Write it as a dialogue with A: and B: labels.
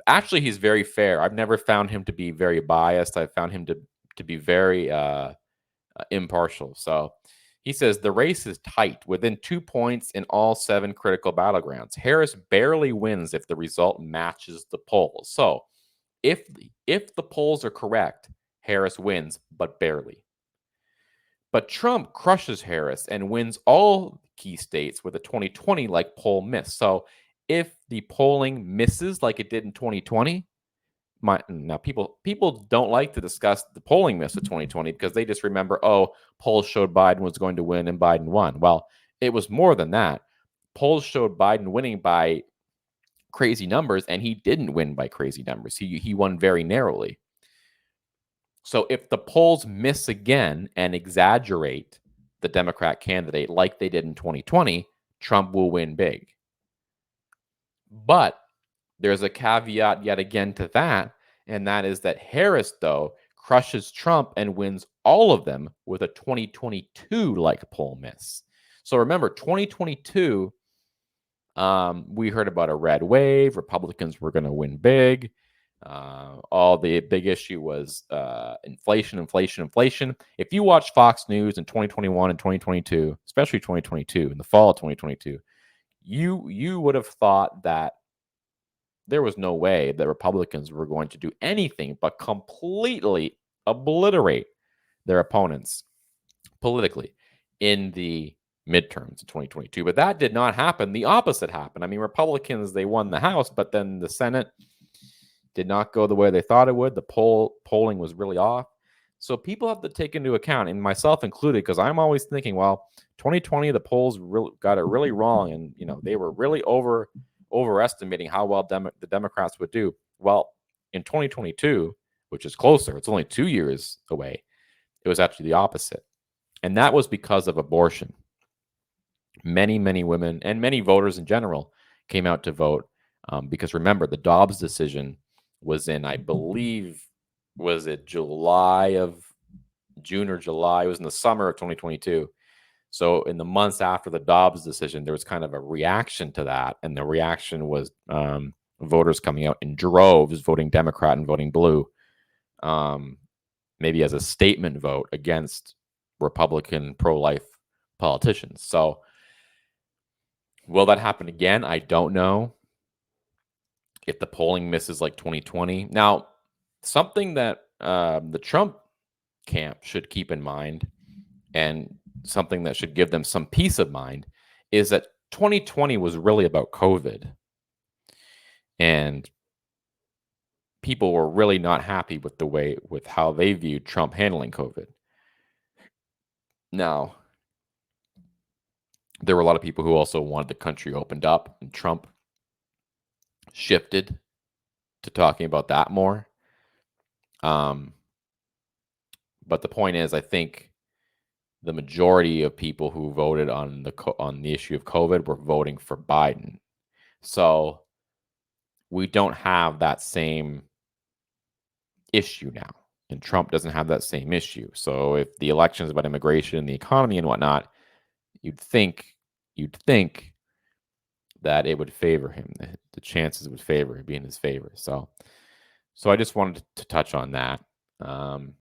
A: Actually, he's very fair. I've never found him to be very biased. I've found him to be very impartial. So he says the race is tight within 2 points in all 7 critical battlegrounds. Harris barely wins if the result matches the polls. So if the polls are correct, Harris wins, but barely. But Trump crushes Harris and wins all key states with a 2020 like poll miss. So if the polling misses like it did in 2020, now people don't like to discuss the polling miss of 2020 because they just remember, oh, polls showed Biden was going to win and Biden won. Well, it was more than that. Polls showed Biden winning by crazy numbers, and he didn't win by crazy numbers. He won very narrowly. So if the polls miss again and exaggerate the Democrat candidate like they did in 2020, Trump will win big. But there's a caveat yet again to that, and that is that Harris, though, crushes Trump and wins all of them with a 2022 like poll miss. So remember, 2022, we heard about a red wave. Republicans were going to win big. All the big issue was inflation. If you watch Fox News in 2021 and 2022, especially 2022, in the fall of 2022, you would have thought that there was no way that Republicans were going to do anything but completely obliterate their opponents politically in the midterms in 2022. But that did not happen. The opposite happened. I mean, Republicans, they won the House, but then the Senate did not go the way they thought it would. The polling was really off. So people have to take into account, and myself included, because I'm always thinking, well, 2020, the polls really got it really wrong, and they were really overestimating how well the Democrats would do. Well, in 2022, which is closer, it's only 2 years away, it was actually the opposite. And that was because of abortion. Many, many women and many voters in general came out to vote because remember, the Dobbs decision was in, I believe, was it June or July? It was in the summer of 2022. So in the months after the Dobbs decision, there was kind of a reaction to that. And the reaction was voters coming out in droves, voting Democrat and voting blue, maybe as a statement vote against Republican pro-life politicians. So will that happen again? I don't know. If the polling misses like 2020. Now, something that the Trump camp should keep in mind, and something that should give them some peace of mind, is that 2020 was really about COVID. And people were really not happy with how they viewed Trump handling COVID. Now, there were a lot of people who also wanted the country opened up, and Trump shifted to talking about that more. But the point is, I think the majority of people who voted on the issue of COVID were voting for Biden. So we don't have that same issue now, and Trump doesn't have that same issue. So if the election is about immigration, the economy, and whatnot, you'd think that it would favor him. The chances would be in his favor. So I just wanted to touch on that.